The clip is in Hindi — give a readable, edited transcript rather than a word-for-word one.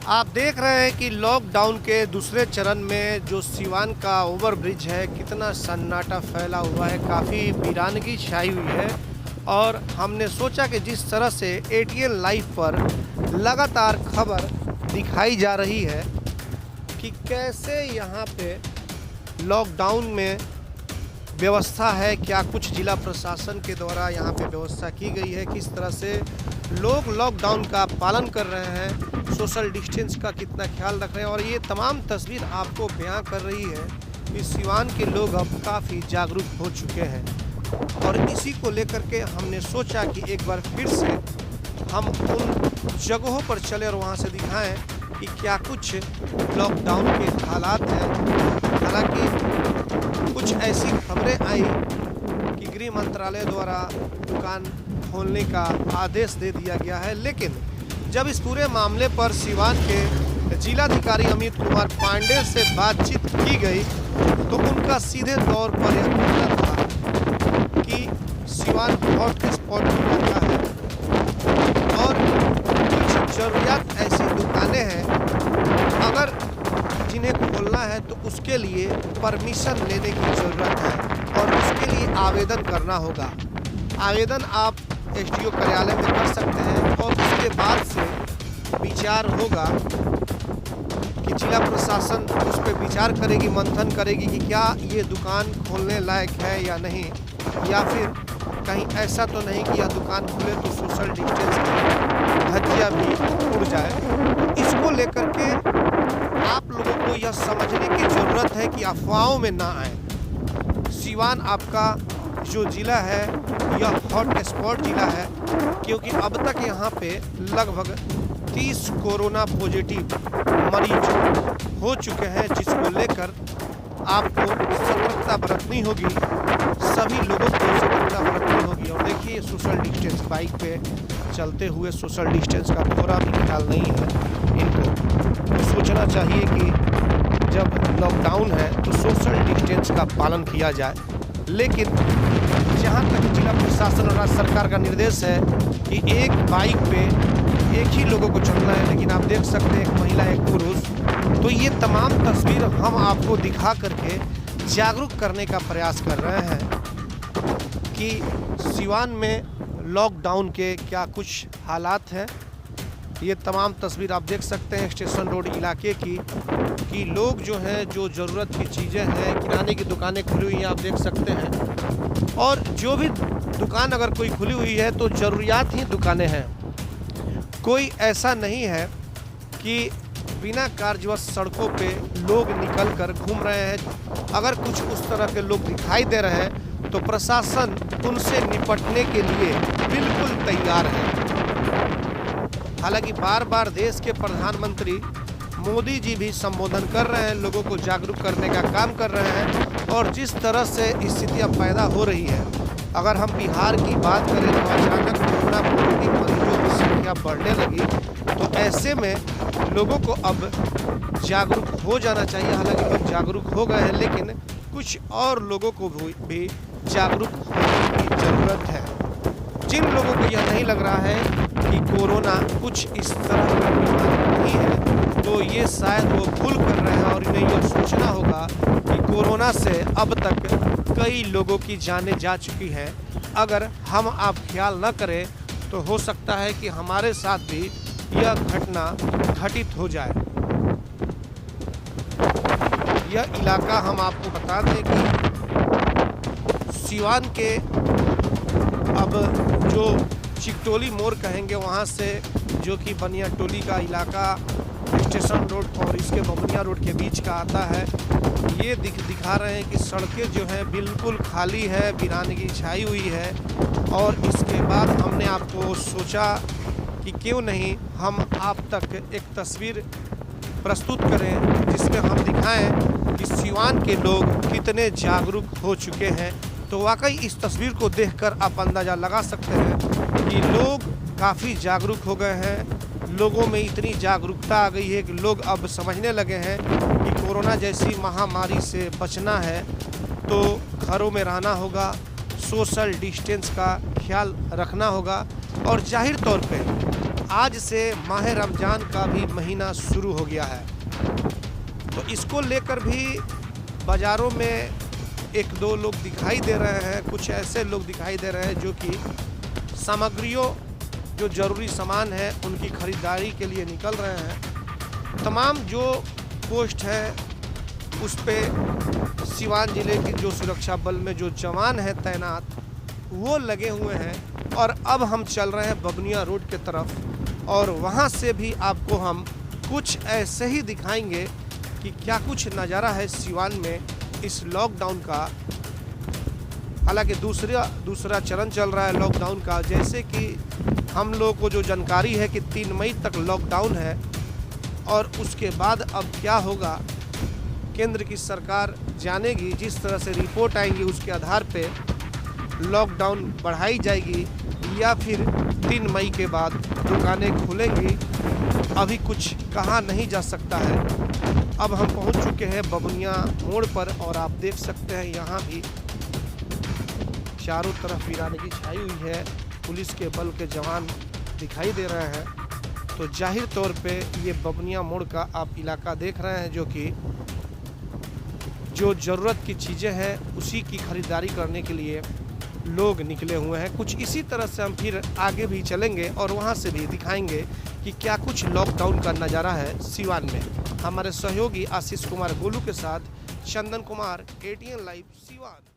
आप देख रहे हैं कि लॉकडाउन के दूसरे चरण में जो सिवान का ओवरब्रिज है कितना सन्नाटा फैला हुआ है, काफ़ी वीरानगी छाई हुई है। और हमने सोचा कि जिस तरह से एटीएन लाइव पर लगातार खबर दिखाई जा रही है कि कैसे यहाँ पे लॉकडाउन में व्यवस्था है, क्या कुछ जिला प्रशासन के द्वारा यहाँ पे व्यवस्था की गई है, किस तरह से लोग लॉकडाउन का पालन कर रहे हैं, सोशल डिस्टेंस का कितना ख्याल रख रहे हैं। और ये तमाम तस्वीर आपको बयां कर रही है कि सिवान के लोग अब काफ़ी जागरूक हो चुके हैं। और इसी को लेकर के हमने सोचा कि एक बार फिर से हम उन जगहों पर चले और वहाँ से दिखाएं कि क्या कुछ लॉकडाउन के हालात हैं। हालांकि कुछ ऐसी खबरें आई कि गृह मंत्रालय द्वारा दुकान खोलने का आदेश दे दिया गया है, लेकिन जब इस पूरे मामले पर सिवान के जिलाधिकारी अमित कुमार पांडे से बातचीत की गई तो उनका सीधे तौर पर यह कहना था कि सिवान हॉट स्पॉट इलाका है और कुछ जरूरियात ऐसी दुकानें हैं अगर जिन्हें खोलना है तो उसके लिए परमिशन लेने की ज़रूरत है और उसके लिए आवेदन करना होगा। आवेदन आप एसडीओ कार्यालय में कर सकते हैं और उसके बाद से विचार होगा कि जिला प्रशासन उस पर विचार करेगी, मंथन करेगी कि क्या ये दुकान खोलने लायक है या नहीं, या फिर कहीं ऐसा तो नहीं कि यह दुकान खुले तो सोशल डिस्टेंस की धज्जियाँ भी उड़ जाए। इसको लेकर के आप लोगों को यह समझने की ज़रूरत है कि अफवाहों में ना आए। सिवान आपका जो ज़िला है यह हॉट स्पॉट ज़िला है, क्योंकि अब तक यहाँ पे लगभग 30 कोरोना पॉजिटिव मरीज हो चुके हैं, जिसको लेकर आपको सतर्कता बरतनी होगी, सभी लोगों को सतर्कता बरतनी होगी। और देखिए सोशल डिस्टेंस, बाइक पे चलते हुए सोशल डिस्टेंस का थोड़ा भी ख्याल नहीं है इनको। तो सोचना चाहिए कि जब लॉकडाउन है तो सोशल डिस्टेंस का पालन किया जाए। लेकिन जहाँ तक जिला प्रशासन और राज्य सरकार का निर्देश है कि एक बाइक पे एक ही लोगों को चलना है, लेकिन आप देख सकते हैं एक महिला एक पुरुष। तो ये तमाम तस्वीर हम आपको दिखा करके जागरूक करने का प्रयास कर रहे हैं कि सिवान में लॉकडाउन के क्या कुछ हालात हैं। ये तमाम तस्वीर आप देख सकते हैं स्टेशन रोड इलाके की कि लोग जो हैं, जो ज़रूरत की चीज़ें हैं, किराने की दुकानें खुली हुई हैं आप देख सकते हैं। और जो भी दुकान अगर कोई खुली हुई है तो ज़रूरियात ही दुकानें हैं। कोई ऐसा नहीं है कि बिना कार्यवश सड़कों पे लोग निकल कर घूम रहे हैं। अगर कुछ उस तरह के लोग दिखाई दे रहे हैं तो प्रशासन उनसे निपटने के लिए बिल्कुल तैयार है। हालांकि बार बार देश के प्रधानमंत्री मोदी जी भी संबोधन कर रहे हैं, लोगों को जागरूक करने का काम कर रहे हैं। और जिस तरह से स्थितियां पैदा हो रही है, अगर हम बिहार की बात करें तो अचानक कोरोना पॉजिटिव मरीजों की संख्या बढ़ने लगी, तो ऐसे में लोगों को अब जागरूक हो जाना चाहिए। हालांकि लोग जागरूक हो गए हैं, लेकिन कुछ और लोगों को भी जागरूक होने की ज़रूरत है। जिन लोगों को यह नहीं लग रहा है कि कोरोना कुछ इस तरह का बीमारी नहीं है, तो ये शायद वो भूल कर रहे हैं और इन्हें यह सोचना होगा कि कोरोना से अब तक कई लोगों की जानें जा चुकी हैं। अगर हम आप ख्याल न करें तो हो सकता है कि हमारे साथ भी यह घटना घटित हो जाए। यह इलाका हम आपको बता दें कि सिवान के अब जो चिकटोली मोड़ कहेंगे वहाँ से, जो कि बनिया टोली का इलाका स्टेशन रोड और इसके बबनिया रोड के बीच का आता है, ये दिखा रहे हैं कि सड़कें जो हैं बिल्कुल खाली है, वीरानगी छाई हुई है। और इसके बाद हमने आपको सोचा कि क्यों नहीं हम आप तक एक तस्वीर प्रस्तुत करें जिसमें हम दिखाएं कि सिवान के लोग कितने जागरूक हो चुके हैं। तो वाकई इस तस्वीर को देखकर आप अंदाज़ा लगा सकते हैं कि लोग काफ़ी जागरूक हो गए हैं। लोगों में इतनी जागरूकता आ गई है कि लोग अब समझने लगे हैं कि कोरोना जैसी महामारी से बचना है तो घरों में रहना होगा, सोशल डिस्टेंस का ख्याल रखना होगा। और जाहिर तौर पे आज से माह रमज़ान का भी महीना शुरू हो गया है, तो इसको लेकर भी बाज़ारों में एक दो लोग दिखाई दे रहे हैं। कुछ ऐसे लोग दिखाई दे रहे हैं जो कि सामग्रियों, जो ज़रूरी सामान है, उनकी ख़रीदारी के लिए निकल रहे हैं। तमाम जो पोस्ट है उस पे सिवान ज़िले की जो सुरक्षा बल में जो जवान हैं तैनात, वो लगे हुए हैं। और अब हम चल रहे हैं बबनिया रोड के तरफ, और वहाँ से भी आपको हम कुछ ऐसे ही दिखाएंगे कि क्या कुछ नज़ारा है सिवान में इस लॉकडाउन का। हालांकि दूसरा चरण चल रहा है लॉकडाउन का। जैसे कि हम लोगों को जो जानकारी है कि 3 मई तक लॉकडाउन है, और उसके बाद अब क्या होगा केंद्र की सरकार जानेगी। जिस तरह से रिपोर्ट आएंगी उसके आधार पे लॉकडाउन बढ़ाई जाएगी, या फिर 3 मई के बाद दुकानें खुलेंगी, अभी कुछ कहा नहीं जा सकता है। अब हम पहुंच चुके हैं बबनिया मोड़ पर, और आप देख सकते हैं यहाँ भी चारों तरफ वीरानगी छाई हुई है। पुलिस के बल के जवान दिखाई दे रहे हैं। तो जाहिर तौर पे ये बबनिया मोड़ का आप इलाका देख रहे हैं, जो कि जो ज़रूरत की चीज़ें हैं उसी की ख़रीदारी करने के लिए लोग निकले हुए हैं। कुछ इसी तरह से हम फिर आगे भी चलेंगे और वहाँ से भी दिखाएंगे कि क्या कुछ लॉकडाउन का नज़ारा है सिवान में। हमारे सहयोगी आशीष कुमार गोलू के साथ चंदन कुमार, ATN लाइव सिवान।